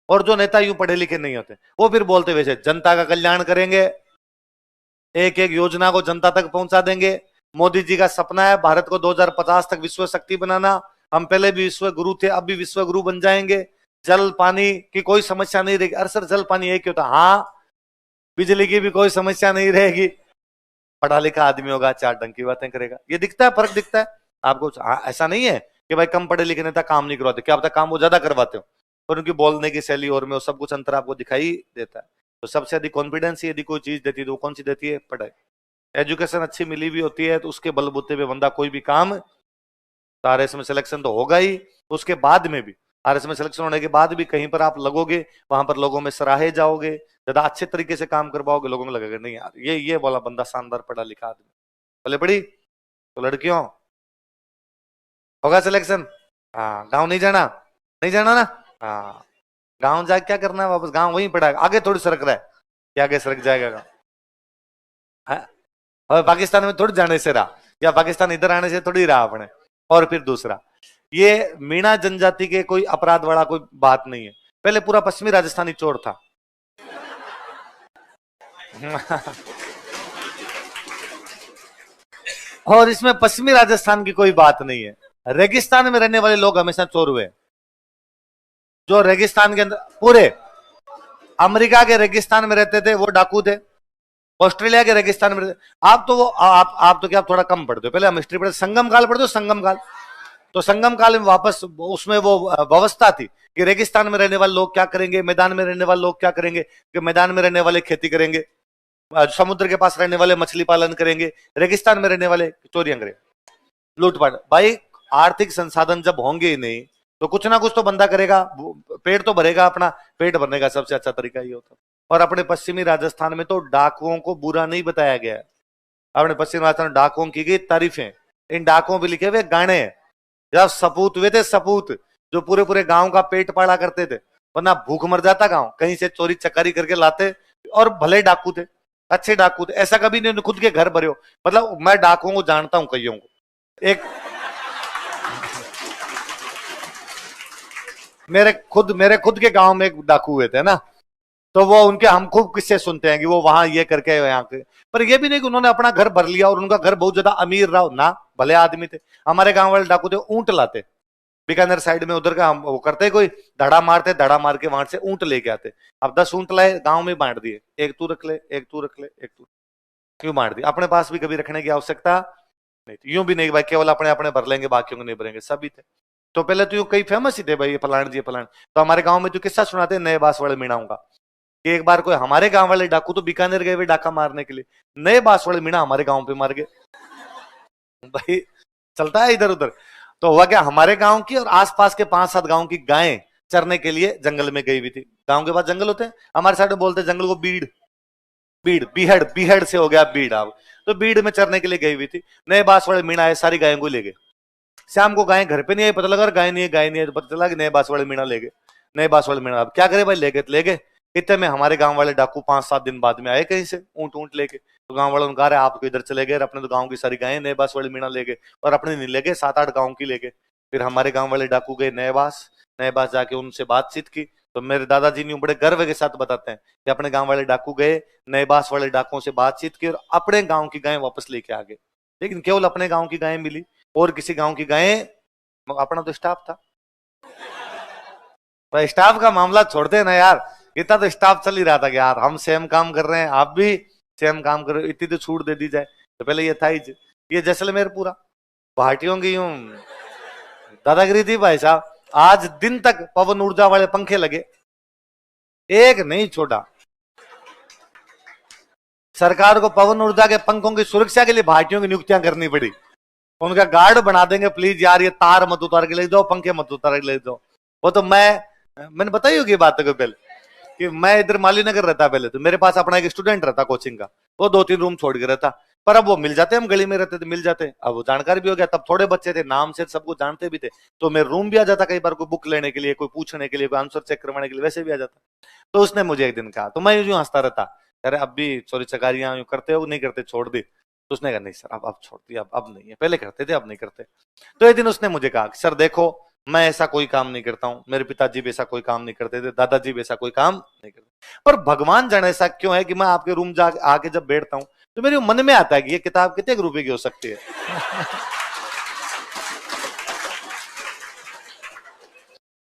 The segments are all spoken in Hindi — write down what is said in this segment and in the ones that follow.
और जो नेता यूं पढ़े लिखे नहीं होते वो फिर बोलते वैसे जनता का कल्याण करेंगे, एक एक योजना को जनता तक पहुंचा देंगे। मोदी जी का सपना है भारत को 2050 तक विश्व शक्ति बनाना। हम पहले भी विश्व गुरु थे, अब भी विश्व गुरु बन जाएंगे। जल पानी की कोई समस्या नहीं रहेगी। अरे सर जल पानी एक ही होता, हाँ बिजली की भी कोई समस्या नहीं रहेगी। पढ़ा लिखा आदमी होगा, चार ढंग की बातें करेगा। ये दिखता है, फर्क दिखता है आपको। ऐसा नहीं है कि भाई कम पढ़े लिखे नेता काम नहीं करवाते, क्या पता काम वो ज्यादा करवाते हो, पर उनकी बोलने की शैली और में वो सब कुछ अंतर आपको दिखाई देता है। तो सबसे अधिक कॉन्फिडेंस यदि कोई चीज देती है तो वो कौन सी देती है? पढ़ाई। एजुकेशन अच्छी मिली हुई होती है तो उसके बलबूते पे बंदा कोई भी काम, तो आरएस में सिलेक्शन तो होगा ही, उसके बाद में भी आरएस में सिलेक्शन होने के बाद भी कहीं पर आप लगोगे, वहां पर लोगों में सराहे जाओगे, ज्यादा अच्छे तरीके से काम कर पाओगे, लोगों को लगेगा नहीं यार ये वाला बंदा शानदार पढ़ा लिखा आदमी। भले पढ़ी तो लड़कियों होगा सिलेक्शन। हाँ गाँव नहीं जाना, नहीं जाना ना, हाँ गाँव जाके क्या करना है, वापस गाँव वहीं पड़ा है, आगे थोड़ी सरक रहा है, क्या आगे सरक जाएगा गाँव? और पाकिस्तान में थोड़ी जाने से रहा, या पाकिस्तान इधर आने से थोड़ी रहा अपने। और फिर दूसरा, ये मीणा जनजाति के कोई अपराध वाला कोई बात नहीं है, पहले पूरा पश्चिमी राजस्थानी चोर था। और इसमें पश्चिमी राजस्थान की कोई बात नहीं है, रेगिस्तान में रहने वाले लोग हमेशा चोर हुए। जो रेगिस्तान के अंदर पूरे अमेरिका के रेगिस्तान में रहते थे वो डाकू थे, ऑस्ट्रेलिया के रेगिस्तान में आप तो वो आप तो क्या थोड़ा कम पढ़ते हो, पहले हम हिस्ट्री पढ़ते, संगम काल पढ़ते हो, संगम काल। तो संगम काल में वापस उसमें वो व्यवस्था थी कि रेगिस्तान में रहने वाले लोग क्या करेंगे, मैदान में रहने वाले लोग क्या करेंगे, कि मैदान में रहने वाले खेती करेंगे, समुद्र के पास रहने वाले मछली पालन करेंगे, रेगिस्तान में रहने वाले चोरियां करेंगे, लूटपाट। भाई आर्थिक संसाधन जब होंगे ही नहीं तो कुछ ना कुछ तो बंदा करेगा, पेट तो भरेगा अपना, पेट भरने का सबसे अच्छा तरीका ये होता। और अपने पश्चिमी राजस्थान में तो डाकुओं को बुरा नहीं बताया गया है, अपने पश्चिमी राजस्थान में डाकुओं की गई तारीफें, इन डाकुओं पे लिखे हुए गाने हैं। जब सपूत हुए थे, सपूत जो पूरे पूरे गांव का पेट पाला करते थे, वरना भूख मर जाता गांव, कहीं से चोरी चकारी करके लाते, और भले डाकू थे, अच्छे डाकू थे, ऐसा कभी नहीं खुद के घर भरे हो। मतलब मैं डाकुओं को जानता हूं, कईयों को। एक मेरे खुद के गांव में एक डाकू हुए थे ना, तो वो उनके हम खूब किस्से सुनते हैं कि वो वहां ये करके यहाँ के, पर ये भी नहीं कि उन्होंने अपना घर भर लिया और उनका घर बहुत ज्यादा अमीर रहा ना, भले आदमी थे। हमारे गांव वाले डाकू थे, ऊंट लाते बीकानेर साइड में, उधर का हम वो करते, कोई धड़ा मारते, धड़ा मार के वहां से ऊंट लेके आते। अब 10 ऊंट लाए, गांव में बांट दिए, एक तू रख ले, एक तू रख ले, एक तू, क्यों बांट दिया? अपने पास भी कभी रखने की आवश्यकता नहीं थी। यूं भी नहीं भाई केवल अपने अपने भर लेंगे, बाकियों को नहीं भरेंगे, सभी थे। तो पहले तो यूं कई फेमस ही थे भाई, फलान जी फलान। तो हमारे गांव में तो किस्सा सुनाते नए बास वाले मीणाओं का, कि एक बार कोई हमारे गांव वाले डाकू तो बीकानेर गए हुए डाका मारने के लिए, नए बास वाले मीणा हमारे गांव पे मार गए। भाई चलता है इधर उधर। तो हुआ क्या, हमारे गांव की और आसपास के 5-7 गांव की गायें चरने के लिए जंगल में गई हुई थी। गांव के पास जंगल होते हैं, हमारे साइड में बोलते हैं जंगल को बीड़, बीड़ बीहड़, बीहड़ से हो गया बीड़। आप तो बीड़ में चरने के लिए गई हुई थी, नए बास वाले मीणा आए, सारी गायों को ले गए। शाम को गायें घर पे नहीं आई, पता लगा गाय नहीं है, गाय नहीं है, तो पता चला कि नए बास वाले मीणा ले गए। नए बास वाले मीणा अब क्या करे भाई, ले गए तो ले गए। इतने में हमारे गांव वाले डाकू 5-7 दिन बाद में आए कहीं से, ऊंट ऊंट लेके। तो गांव वालों ने कहा आप तो इधर चले गए, अपने तो गांव की सारी गायें नए बास वाले मीणा ले गए, और अपने नहीं ले गए, 7-8 गांव की ले गए। फिर हमारे गांव वाले डाकू गए नए बास जाके उनसे बातचीत की। तो मेरे दादाजी ने बड़े गर्व के साथ बताते हैं कि अपने गांव वाले डाकू गए, नए बास वाले डाकुओं से बातचीत की और अपने गांव की गायें वापस लेके आ गए। लेकिन केवल अपने गांव की गायें मिली, और किसी गांव की गायें, अपना तो स्टाफ था। पर स्टाफ का मामला छोड़ते हैं ना यार, इतना तो स्टाफ चल ही रहा था कि यार हम सेम काम कर रहे हैं, आप भी सेम काम कर रहे हो, इतनी तो छूट दे दी जाए। तो पहले ये था ही, ये जैसलमेर पूरा भाटियों की यूं दादागिरी थी भाई साहब। आज दिन तक पवन ऊर्जा वाले पंखे लगे, एक नहीं छोटा। सरकार को पवन ऊर्जा के पंखों की सुरक्षा के लिए भाटियों की नियुक्तियां करनी पड़ी। उनका गार्ड बना देंगे, प्लीज यार ये तार मत उतार के ले जाओ, पंखे मत उतार के ले जाओ। वो तो मैंने बताई होगी बात को पहले, कि मैं इधर माली नगर रहता पहले, तो मेरे पास अपना एक स्टूडेंट रहता कोचिंग का, वो 2-3 रूम छोड़ के रहता। पर अब वो मिल जाते, हम गली में रहते थे, मिल जाते। अब वो जानकार भी हो गया, तब थोड़े बच्चे थे, नाम से सबको जानते भी थे, तो मेरे रूम भी आ जाता कई बार, कोई बुक लेने के लिए, कोई पूछने के लिए, कोई आंसर चेक करवाने के लिए, वैसे भी आ जाता। तो उसने मुझे एक दिन कहा, तो मैं यूं हंसता रहता, अरे अब भी चोरी चकारियां यूं करते हो, नहीं करते, छोड़ दी। तो उसने कहा नहीं सर अब छोड़ दिया, अब नहीं है, पहले करते थे अब नहीं करते। तो एक दिन उसने मुझे कहा सर देखो मैं ऐसा कोई काम नहीं करता हूं, मेरे पिताजी भी ऐसा कोई काम नहीं करते थे, दादाजी भी ऐसा कोई काम नहीं करते। पर भगवान जाने ऐसा क्यों है कि मैं आपके रूम जा आके जब बैठता हूं तो मेरे मन में आता है कि ये किताब कितने रुपए की हो सकती है।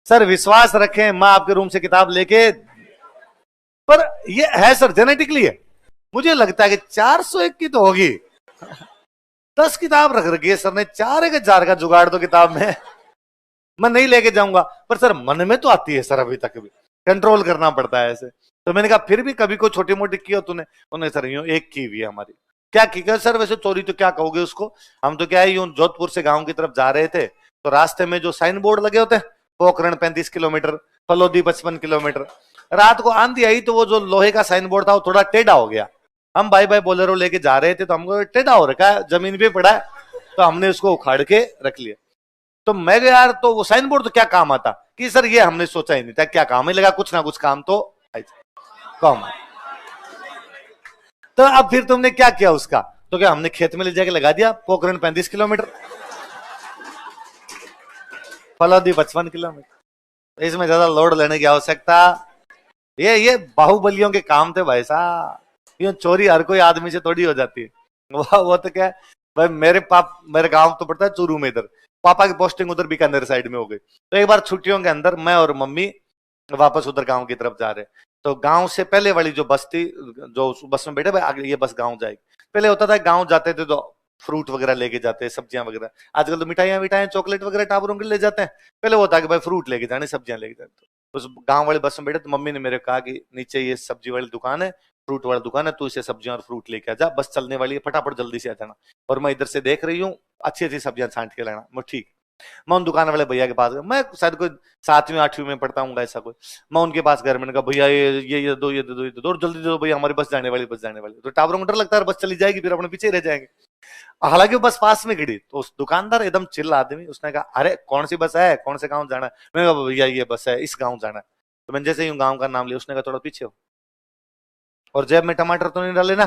सर विश्वास रखें, मैं आपके रूम से किताब लेके, पर ये है सर जेनेटिकली है। मुझे लगता है कि 401 की तो होगी। 10 किताब रख रखी है सर ने, 4,000 का जुगाड़ दो किताब में, मैं नहीं लेके जाऊंगा। पर सर मन में तो आती है सर, अभी तक भी कंट्रोल करना पड़ता है ऐसे। तो मैंने कहा फिर भी कभी कोई छोटी मोटी की हो तूने? उन्होंने सर यूं एक की हुई है हमारी। क्या की? सर वैसे चोरी तो क्या कहोगे उसको, हम तो क्या है यूं जोधपुर से गांव की तरफ जा रहे थे तो रास्ते में जो साइन बोर्ड लगे होते हैं, पोखरण 35 किलोमीटर, फलोदी 55 किलोमीटर, रात को आंधी आई तो वो जो लोहे का साइन बोर्ड था वो थोड़ा टेढ़ा हो गया। हम भाई भाई बोलेरो लेके जा रहे थे तो हमको टेढ़ा हो रखा है, जमीन पे पड़ा है, तो हमने उसको उखाड़ के रख लिया। तो मैं गया यार, तो वो साइन बोर्ड तो क्या काम आता? कि सर ये हमने सोचा ही नहीं था, क्या काम ही लगा, कुछ ना कुछ काम तो काम। तो अब फिर तुमने क्या किया उसका? तो क्या हमने खेत में ले जाके लगा दिया, पोखरण 35 किलोमीटर, फलोदी 55 किलोमीटर। इसमें ज्यादा लोड लेने की आवश्यकता, ये बाहुबलियों के काम थे भाई साहब। ये चोरी हर कोई आदमी से थोड़ी हो जाती है। वो तो क्या है भाई, मेरे गांव तो पड़ता है चूरू में, इधर पापा की पोस्टिंग उधर बीकानेर साइड में हो गई। तो एक बार छुट्टियों के अंदर मैं और मम्मी वापस उधर गांव की तरफ जा रहे, तो गांव से पहले वाली जो बस थी, जो बस में बैठे भाई आगे ये बस गांव जाएगी, पहले होता था गांव जाते थे तो फ्रूट वगैरह लेके जाते, सब्जियां वगैरह। आजकल तो मिठाइयां चॉकलेट वगैरह टाबरों के ले जाते हैं, पहले वो था कि भाई फ्रूट लेके जाने, सब्जियां लेके जाने। तो उस गांव वाली बस में बैठे तो मम्मी ने मेरे कहा कि नीचे ये सब्जी वाली दुकान है, फ्रूट वाला दुकान है, तू इसे सब्जियां और फ्रूट लेके आ जा, बस चलने वाली है, फटाफट जल्दी से आ जाना। और मैं इधर से देख रही हूँ, अच्छी अच्छी सब्जियां छांट के लाना। मैं ठीक। मैं उन दुकान वाले भैया के पास गया, मैं शायद कोई 7वीं 8वीं में पढ़ता हूँ ऐसा कोई। मैं उनके पास गया, मैंने कहा भैया ये दो, ये दो, ये दो, और जल्दी दो भैया, हमारी बस जाने वाली, बस जाने वाली। तो टावरों को डर लगता है बस चली जाएगी, फिर अपने पीछे रह जाएंगे। हालांकि बस पास में खड़ी, तो उस दुकानदार एकदम चिल्ल आदमी, उसने कहा अरे कौन सी बस है, कौन से गाँव जाना है? मैंने कहा भैया ये बस है, इस गाँव जाना है। तो मैंने जैसे ही गाँव का नाम लिया, उसने कहा थोड़ा पीछे हो, और जेब में टमाटर तो नहीं डाले ना।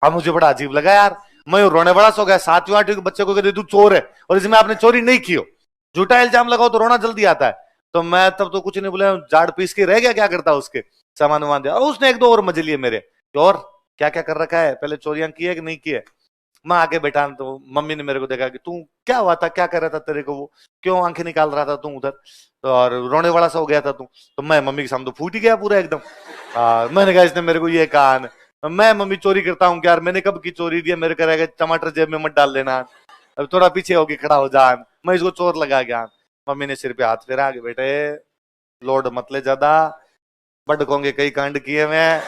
अब मुझे बड़ा अजीब लगा यार, मैं रोने बड़ा सो गया। 7वीं 8वीं के बच्चे को कहते तू चोर है, और इसमें आपने चोरी नहीं की हो, झूठा इल्जाम लगाओ तो रोना जल्दी आता है। तो मैं तब तो कुछ नहीं बोला, झाड़ पीस के रह गया, क्या करता उसके सामान वामान दिया। और उसने 1-2 और मजे लिए मेरे, और क्या क्या कर रखा है, पहले चोरियां की है कि नहीं की है। मैं आके बैठा तो मम्मी ने मेरे को देखा कि तू क्या हुआ था, क्या कर रहा था, तेरे को वो क्यों आंखें निकाल रहा था तू उधर, तो और रोने वाला सा हो गया था तू। तो मैं मम्मी के सामने तो फूट ही गया पूरा एकदम। मैंने कहा इसने मेरे को ये कहा, मैं मम्मी चोरी करता हूँ क्या यार, मैंने कब की चोरी दिया, मेरे करेगा टमाटर जेब में मत डाल लेना, अब थोड़ा पीछे होके खड़ा हो जा, मैं इसको चोर लगा गया। मम्मी ने सिर पे हाथ फेरा के बेटे लोड मत ले ज्यादा, बड़ कोंगे कई कांड किए मैं।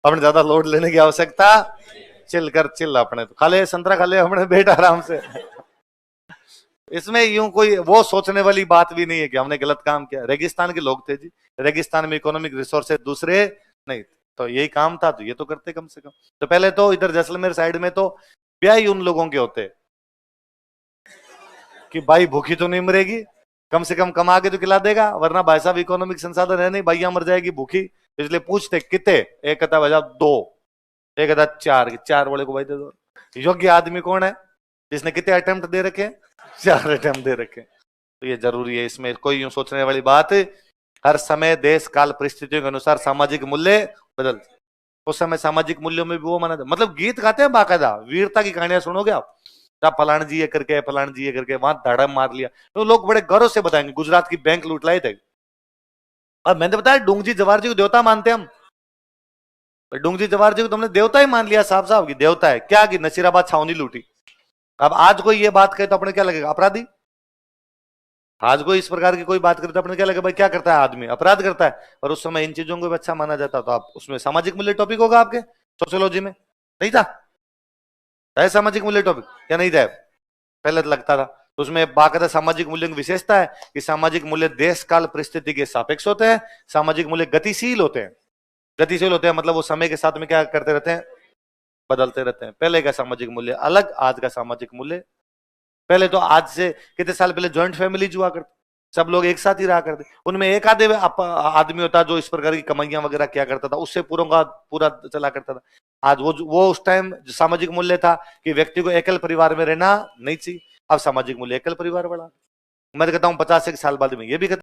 अपने ज्यादा लोड लेने की आवश्यकता, चिल कर, चिल अपने तो खा ले, संतरा खा ले अपने, बैठ आराम से। इसमें यूं कोई वो सोचने वाली बात भी नहीं है कि हमने गलत काम किया। रेगिस्तान के लोग थे जी, रेगिस्तान में इकोनॉमिक रिसोर्सेज दूसरे नहीं, तो यही काम था तो ये तो करते कम से कम। तो पहले तो इधर जैसलमेर साइड में तो ब्याह ही उन लोगों के होते कि भाई भूखी तो नहीं मरेगी, कम से कम कमा के तो खिला देगा, वरना भाई साहब इकोनॉमिक संसाधन है नहीं, भैया मर जाएगी भूखी। इसलिए पूछते कितने, एक कहता भैया 2, एक कहता 4, 4 वाले को भाई दे दो। योग्य आदमी कौन है जिसने कितने अटेम्प्ट दे रखे? 4 अटेम्प्ट दे रखे। तो ये जरूरी है, इसमें कोई यूं सोचने वाली बात, हर समय देश काल परिस्थितियों के अनुसार सामाजिक मूल्य बदल। उस समय सामाजिक मूल्यों में भी वो माना, मतलब गीत गाते हैं बाकायदा, वीरता की कहानियां सुनोगे आप, फलान जी ये करके, फलान जी ये करके वहां धड़म मार लिया, तो लोग बड़े गौरव से बताएंगे गुजरात की बैंक लूट लाए थे। और मैंने बताया डूंगजी जवाहर जी को देवता मानते हम, डूंगजी जवाहर जी को तुमने देवता ही मान लिया, साहब साहब की देवता है क्या, कि नसीराबाद छावनी लूटी। अब आज कोई ये बात कहे तो अपने क्या लगेगा, अपराधी। आज कोई इस प्रकार की कोई बात करे तो अपने क्या लगेगा, भाई क्या करता है आदमी, अपराध करता है। और उस समय इन चीजों को भी अच्छा माना जाता, तो आप उसमें सामाजिक मूल्य टॉपिक होगा आपके सोशियोलॉजी में, नहीं था? है सामाजिक मूल्य टॉपिक क्या नहीं था? पहले तो लगता था। तो उसमें बाकायदा सामाजिक मूल्य की विशेषता है कि सामाजिक मूल्य देश काल परिस्थिति के सापेक्ष होते हैं, सामाजिक मूल्य गतिशील होते हैं। गतिशील होते हैं मतलब वो समय के साथ में क्या करते रहते हैं, बदलते रहते हैं। पहले का सामाजिक मूल्य अलग, आज का सामाजिक मूल्य। पहले तो आज से कितने साल पहले ज्वाइंट फैमिली हुआ करती, सब लोग एक साथ ही रहा करते, उनमें एक आधे आदमी होता जो इस प्रकार की कमाइयां वगैरह क्या करता था, उससे पूरा चला करता था। आज वो उस टाइम सामाजिक मूल्य था कि व्यक्ति को एकल परिवार में रहना नहीं चाहिए। अब सामाजिक मूल्य एकल परिवार बढ़ा। मैं तो कहता हूँ 50 एक साल बाद में ये भी खत्म।